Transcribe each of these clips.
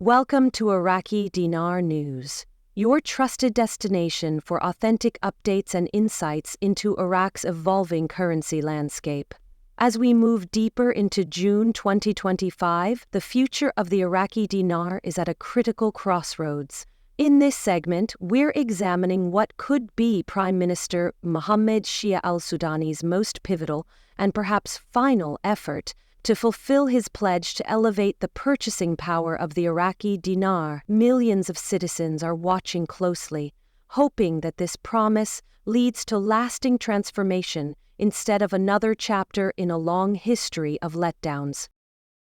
Welcome to Iraqi Dinar News, your trusted destination for authentic updates and insights into Iraq's evolving currency landscape. As we move deeper into June 2025, the future of the Iraqi dinar is at a critical crossroads. In this segment, we're examining what could be Prime Minister Mohammed Shia al-Sudani's most pivotal and perhaps final effort to fulfill his pledge to elevate the purchasing power of the Iraqi dinar. Millions of citizens are watching closely, hoping that this promise leads to lasting transformation instead of another chapter in a long history of letdowns.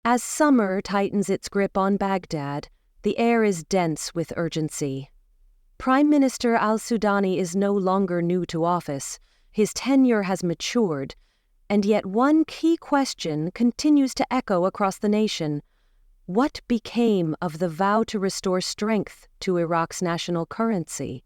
As summer tightens its grip on Baghdad, the air is dense with urgency. Prime Minister al-Sudani is no longer new to office. His tenure has matured, and yet one key question continues to echo across the nation. What became of the vow to restore strength to Iraq's national currency?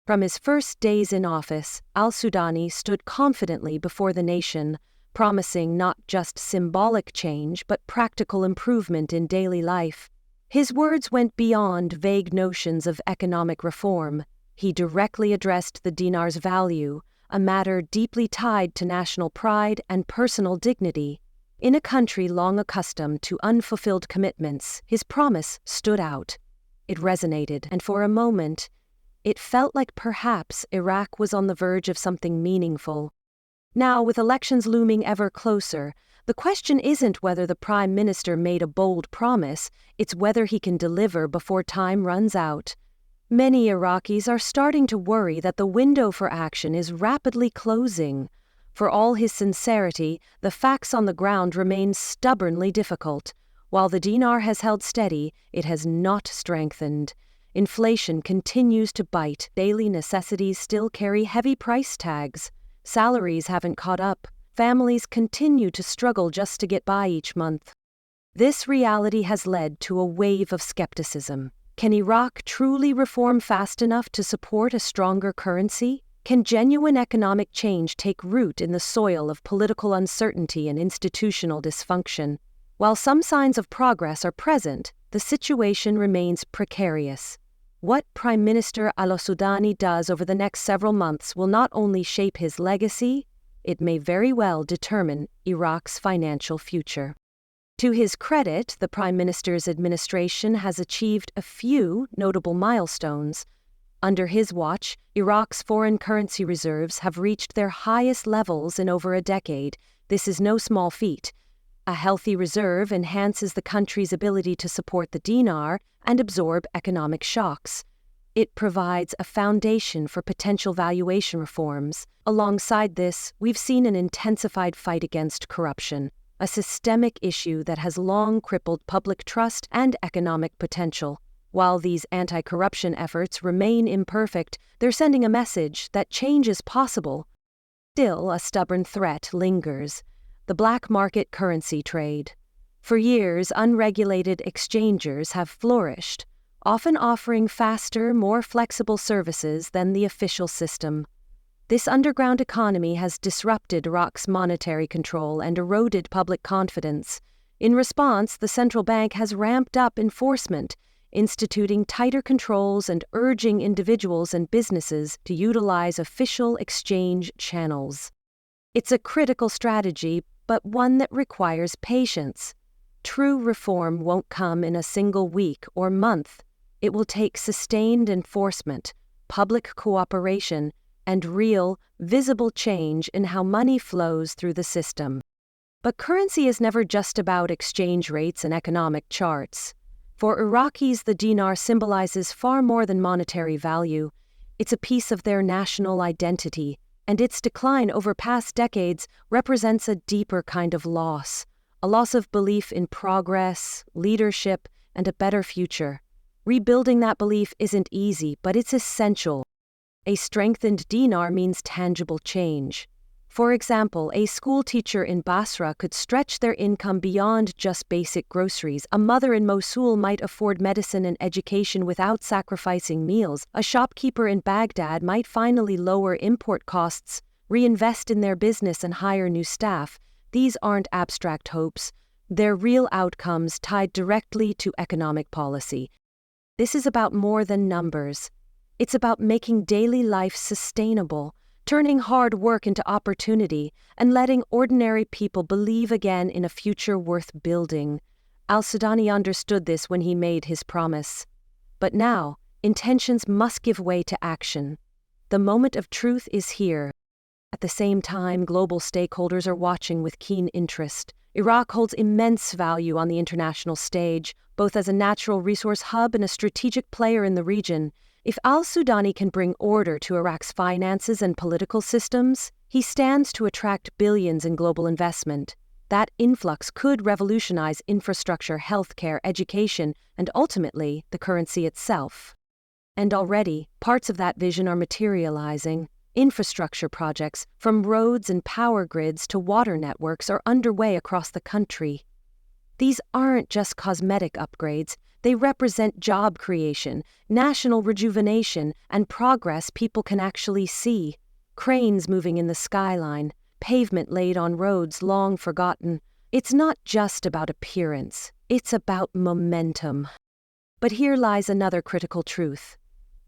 From his first days in office, al-Sudani stood confidently before the nation, promising not just symbolic change but practical improvement in daily life. His words went beyond vague notions of economic reform. He directly addressed the dinar's value, a matter deeply tied to national pride and personal dignity. In a country long accustomed to unfulfilled commitments, his promise stood out. It resonated, and for a moment, it felt like perhaps Iraq was on the verge of something meaningful. Now, with elections looming ever closer, the question isn't whether the Prime Minister made a bold promise, it's whether he can deliver before time runs out. Many Iraqis are starting to worry that the window for action is rapidly closing. For all his sincerity, the facts on the ground remain stubbornly difficult. While the dinar has held steady, it has not strengthened. Inflation continues to bite. Daily necessities still carry heavy price tags. Salaries haven't caught up. Families continue to struggle just to get by each month. This reality has led to a wave of skepticism. Can Iraq truly reform fast enough to support a stronger currency? Can genuine economic change take root in the soil of political uncertainty and institutional dysfunction? While some signs of progress are present, the situation remains precarious. What Prime Minister al-Sudani does over the next several months will not only shape his legacy, it may very well determine Iraq's financial future. To his credit, the Prime Minister's administration has achieved a few notable milestones. Under his watch, Iraq's foreign currency reserves have reached their highest levels in over a decade. This is no small feat. A healthy reserve enhances the country's ability to support the dinar and absorb economic shocks. It provides a foundation for potential valuation reforms. Alongside this, we've seen an intensified fight against corruption, a systemic issue that has long crippled public trust and economic potential. While these anti-corruption efforts remain imperfect, they're sending a message that change is possible. Still, a stubborn threat lingers: the black market currency trade. For years, unregulated exchangers have flourished, often offering faster, more flexible services than the official system. This underground economy has disrupted Iraq's monetary control and eroded public confidence. In response, the central bank has ramped up enforcement, instituting tighter controls and urging individuals and businesses to utilize official exchange channels. It's a critical strategy, but one that requires patience. True reform won't come in a single week or month. It will take sustained enforcement, public cooperation, and real, visible change in how money flows through the system. But currency is never just about exchange rates and economic charts. For Iraqis, the dinar symbolizes far more than monetary value. It's a piece of their national identity, and its decline over past decades represents a deeper kind of loss, a loss of belief in progress, leadership, and a better future. Rebuilding that belief isn't easy, but it's essential. A strengthened dinar means tangible change. For example, a school teacher in Basra could stretch their income beyond just basic groceries. A mother in Mosul might afford medicine and education without sacrificing meals. A shopkeeper in Baghdad might finally lower import costs, reinvest in their business, and hire new staff. These aren't abstract hopes. They're real outcomes tied directly to economic policy. This is about more than numbers. It's about making daily life sustainable, turning hard work into opportunity, and letting ordinary people believe again in a future worth building. Al-Sudani understood this when he made his promise. But now, intentions must give way to action. The moment of truth is here. At the same time, global stakeholders are watching with keen interest. Iraq holds immense value on the international stage, both as a natural resource hub and a strategic player in the region. If al-Sudani can bring order to Iraq's finances and political systems, he stands to attract billions in global investment. That influx could revolutionize infrastructure, healthcare, education, and ultimately the currency itself. And already, parts of that vision are materializing. Infrastructure projects, from roads and power grids to water networks, are underway across the country. These aren't just cosmetic upgrades. They represent job creation, national rejuvenation, and progress people can actually see. Cranes moving in the skyline, pavement laid on roads long forgotten. It's not just about appearance, it's about momentum. But here lies another critical truth.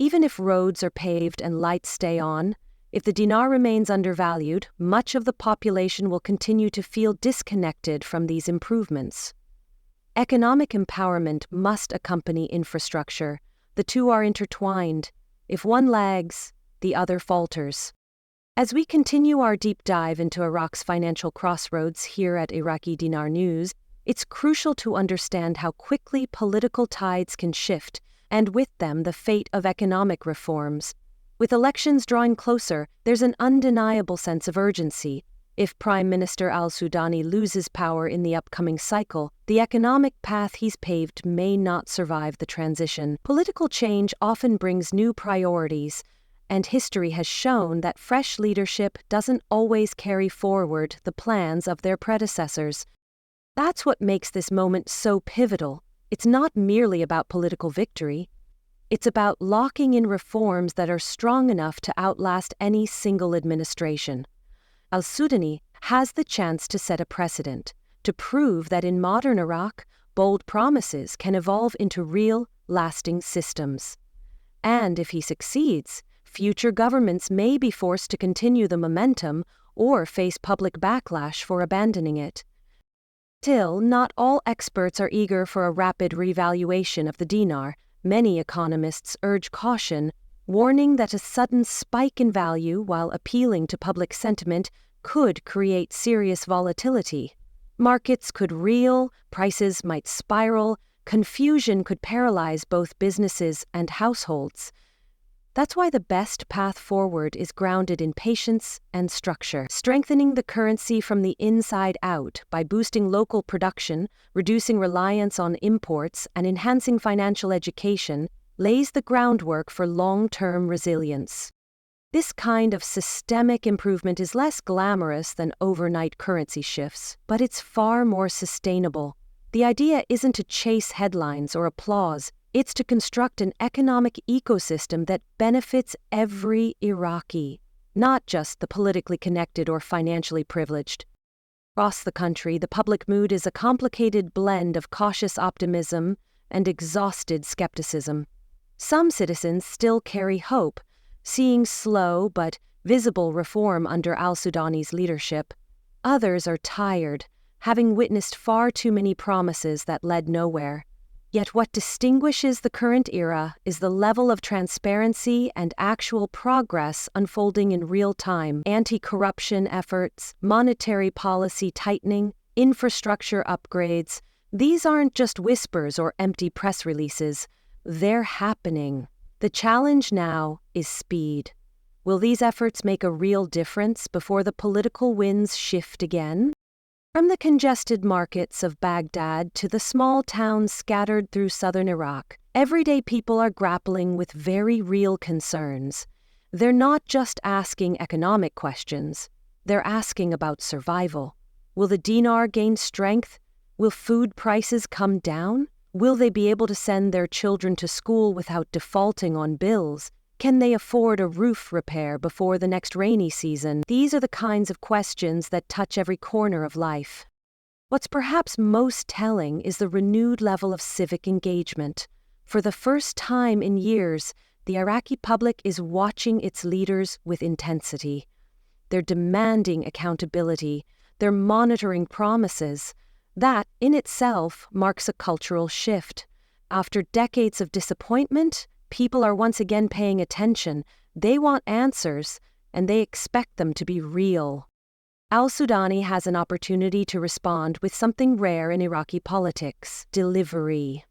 Even if roads are paved and lights stay on, if the dinar remains undervalued, much of the population will continue to feel disconnected from these improvements. Economic empowerment must accompany infrastructure. The two are intertwined. If one lags, the other falters. As we continue our deep dive into Iraq's financial crossroads here at Iraqi Dinar News, it's crucial to understand how quickly political tides can shift, and with them the fate of economic reforms. With elections drawing closer, there's an undeniable sense of urgency. If Prime Minister al-Sudani loses power in the upcoming cycle, the economic path he's paved may not survive the transition. Political change often brings new priorities, and history has shown that fresh leadership doesn't always carry forward the plans of their predecessors. That's what makes this moment so pivotal. It's not merely about political victory. It's about locking in reforms that are strong enough to outlast any single administration. Al-Sudani has the chance to set a precedent, to prove that in modern Iraq, bold promises can evolve into real, lasting systems. And if he succeeds, future governments may be forced to continue the momentum or face public backlash for abandoning it. Still, not all experts are eager for a rapid revaluation of the dinar. Many economists urge caution, warning that a sudden spike in value while appealing to public sentiment could create serious volatility. Markets could reel, prices might spiral, confusion could paralyze both businesses and households. That's why the best path forward is grounded in patience and structure. Strengthening the currency from the inside out by boosting local production, reducing reliance on imports, and enhancing financial education lays the groundwork for long-term resilience. This kind of systemic improvement is less glamorous than overnight currency shifts, but it's far more sustainable. The idea isn't to chase headlines or applause. It's to construct an economic ecosystem that benefits every Iraqi, not just the politically connected or financially privileged. Across the country, the public mood is a complicated blend of cautious optimism and exhausted skepticism. Some citizens still carry hope, seeing slow but visible reform under al-Sudani's leadership. Others are tired, having witnessed far too many promises that led nowhere. Yet what distinguishes the current era is the level of transparency and actual progress unfolding in real time. Anti-corruption efforts, monetary policy tightening, infrastructure upgrades, these aren't just whispers or empty press releases. They're happening. The challenge now is speed. Will these efforts make a real difference before the political winds shift again? From the congested markets of Baghdad to the small towns scattered through southern Iraq, everyday people are grappling with very real concerns. They're not just asking economic questions, they're asking about survival. Will the dinar gain strength? Will food prices come down? Will they be able to send their children to school without defaulting on bills? Can they afford a roof repair before the next rainy season? These are the kinds of questions that touch every corner of life. What's perhaps most telling is the renewed level of civic engagement. For the first time in years, the Iraqi public is watching its leaders with intensity. They're demanding accountability, they're monitoring promises. That, in itself, marks a cultural shift. After decades of disappointment, people are once again paying attention. They want answers, and they expect them to be real. Al-Sudani has an opportunity to respond with something rare in Iraqi politics: delivery.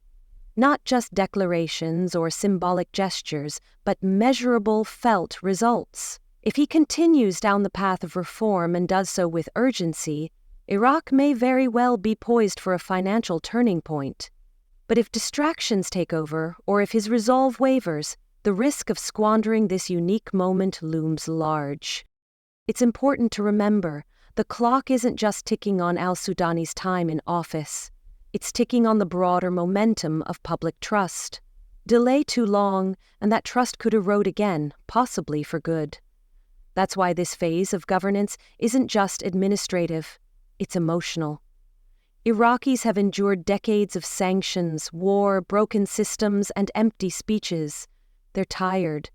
Not just declarations or symbolic gestures, but measurable, felt results. If he continues down the path of reform and does so with urgency, Iraq may very well be poised for a financial turning point. But if distractions take over, or if his resolve wavers, the risk of squandering this unique moment looms large. It's important to remember, the clock isn't just ticking on al-Sudani's time in office. It's ticking on the broader momentum of public trust. Delay too long, and that trust could erode again, possibly for good. That's why this phase of governance isn't just administrative, it's emotional. Iraqis have endured decades of sanctions, war, broken systems, and empty speeches. They're tired.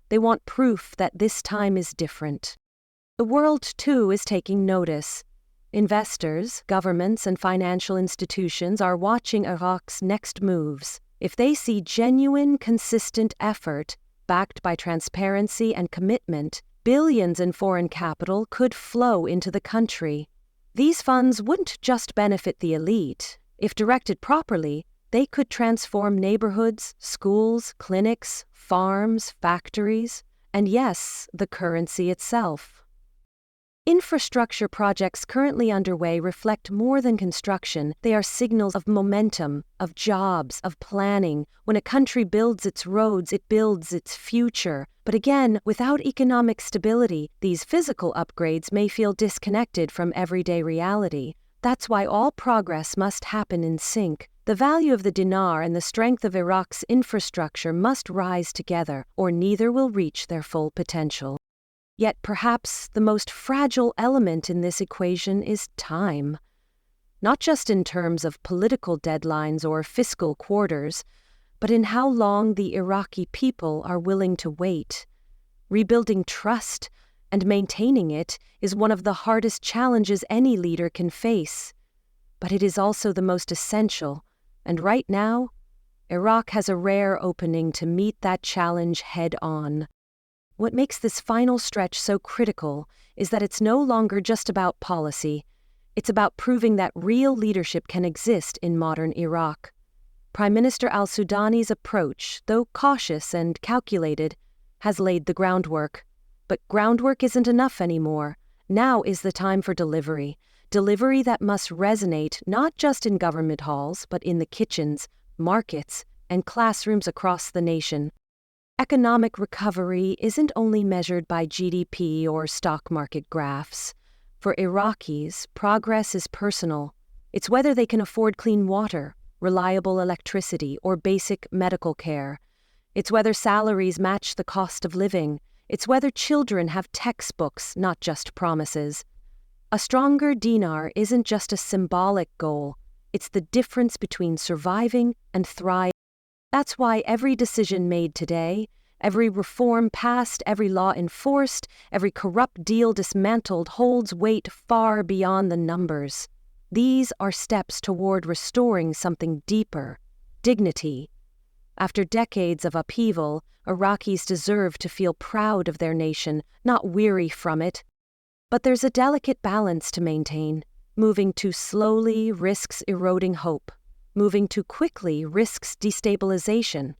They want proof that this time is different. The world, too, is taking notice. Investors, governments, and financial institutions are watching Iraq's next moves. If they see genuine, consistent effort, backed by transparency and commitment, billions in foreign capital could flow into the country. These funds wouldn't just benefit the elite. If directed properly, they could transform neighborhoods, schools, clinics, farms, factories, and yes, the currency itself. Infrastructure projects currently underway reflect more than construction. They are signals of momentum, of jobs, of planning. When a country builds its roads, it builds its future. But again, without economic stability, these physical upgrades may feel disconnected from everyday reality. That's why all progress must happen in sync. The value of the dinar and the strength of Iraq's infrastructure must rise together, or neither will reach their full potential. Yet perhaps the most fragile element in this equation is time. Not just in terms of political deadlines or fiscal quarters, but in how long the Iraqi people are willing to wait. Rebuilding trust and maintaining it is one of the hardest challenges any leader can face. But it is also the most essential, and right now, Iraq has a rare opening to meet that challenge head-on. What makes this final stretch so critical is that it's no longer just about policy. It's about proving that real leadership can exist in modern Iraq. Prime Minister al-Sudani's approach, though cautious and calculated, has laid the groundwork. But groundwork isn't enough anymore. Now is the time for delivery. Delivery that must resonate not just in government halls, but in the kitchens, markets, and classrooms across the nation. Economic recovery isn't only measured by GDP or stock market graphs. For Iraqis, progress is personal. It's whether they can afford clean water, reliable electricity, or basic medical care. It's whether salaries match the cost of living. It's whether children have textbooks, not just promises. A stronger dinar isn't just a symbolic goal. It's the difference between surviving and thriving. That's why every decision made today, every reform passed, every law enforced, every corrupt deal dismantled holds weight far beyond the numbers. These are steps toward restoring something deeper: dignity. After decades of upheaval, Iraqis deserve to feel proud of their nation, not weary from it. But there's a delicate balance to maintain. Moving too slowly risks eroding hope. Moving too quickly risks destabilization.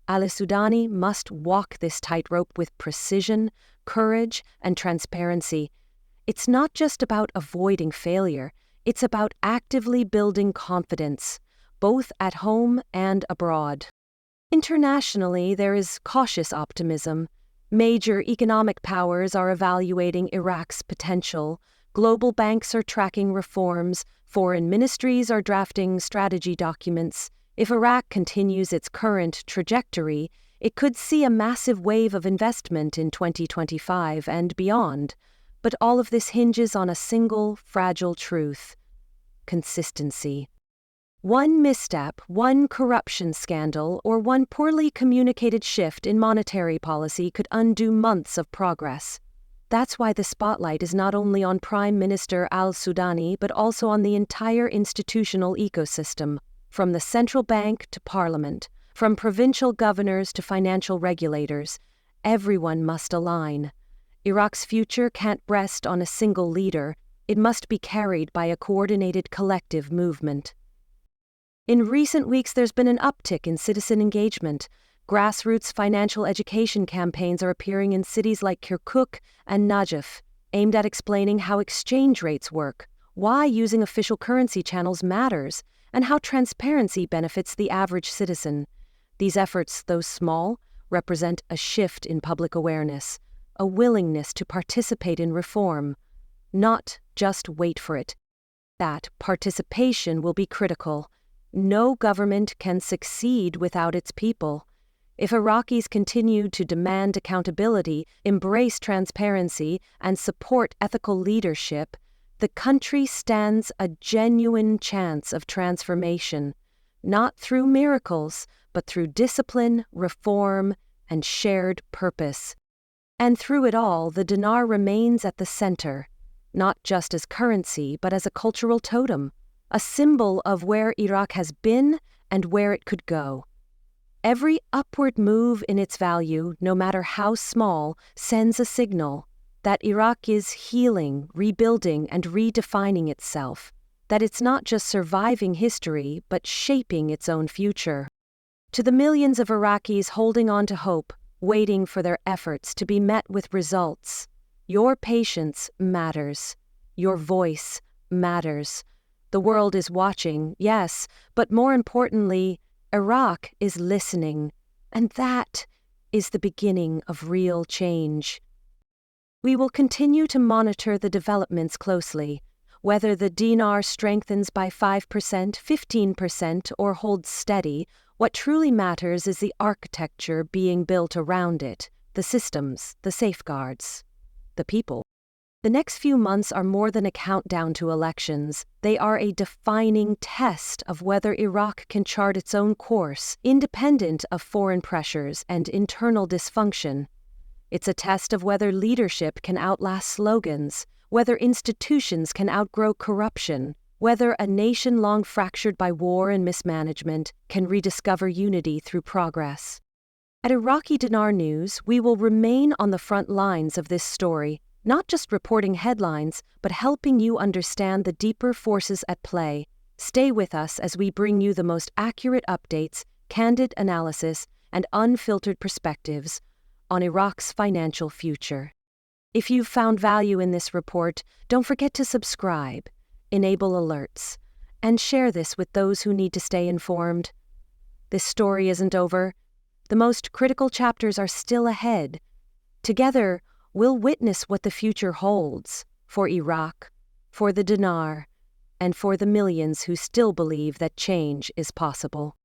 Al-Sudani must walk this tightrope with precision, courage, and transparency. It's not just about avoiding failure, it's about actively building confidence, both at home and abroad. Internationally, there is cautious optimism. Major economic powers are evaluating Iraq's potential. Global banks are tracking reforms. Foreign ministries are drafting strategy documents. If Iraq continues its current trajectory, it could see a massive wave of investment in 2025 and beyond. But all of this hinges on a single, fragile truth: consistency. One misstep, one corruption scandal, or one poorly communicated shift in monetary policy could undo months of progress. That's why the spotlight is not only on Prime Minister al-Sudani but also on the entire institutional ecosystem, from the central bank to parliament, from provincial governors to financial regulators. Everyone must align. Iraq's future can't rest on a single leader. It must be carried by a coordinated collective movement. In recent weeks, there's been an uptick in citizen engagement. Grassroots financial education campaigns are appearing in cities like Kirkuk and Najaf, aimed at explaining how exchange rates work, why using official currency channels matters, and how transparency benefits the average citizen. These efforts, though small, represent a shift in public awareness, a willingness to participate in reform, not just wait for it. That participation will be critical. No government can succeed without its people. If Iraqis continue to demand accountability, embrace transparency, and support ethical leadership, the country stands a genuine chance of transformation, not through miracles, but through discipline, reform, and shared purpose. And through it all, the dinar remains at the center, not just as currency, but as a cultural totem, a symbol of where Iraq has been and where it could go. Every upward move in its value, no matter how small, sends a signal that Iraq is healing, rebuilding, and redefining itself, that it's not just surviving history, but shaping its own future. To the millions of Iraqis holding on to hope, waiting for their efforts to be met with results, your patience matters. Your voice matters. The world is watching, yes, but more importantly, Iraq is listening, and that is the beginning of real change. We will continue to monitor the developments closely. Whether the dinar strengthens by 5%, 15%, or holds steady, what truly matters is the architecture being built around it, the systems, the safeguards, the people. The next few months are more than a countdown to elections. They are a defining test of whether Iraq can chart its own course, independent of foreign pressures and internal dysfunction. It's a test of whether leadership can outlast slogans, whether institutions can outgrow corruption, whether a nation long fractured by war and mismanagement can rediscover unity through progress. At Iraqi Dinar News, we will remain on the front lines of this story, not just reporting headlines, but helping you understand the deeper forces at play. Stay with us as we bring you the most accurate updates, candid analysis, and unfiltered perspectives on Iraq's financial future. If you've found value in this report, don't forget to subscribe, enable alerts, and share this with those who need to stay informed. This story isn't over. The most critical chapters are still ahead. Together, we'll witness what the future holds for Iraq, for the dinar, and for the millions who still believe that change is possible.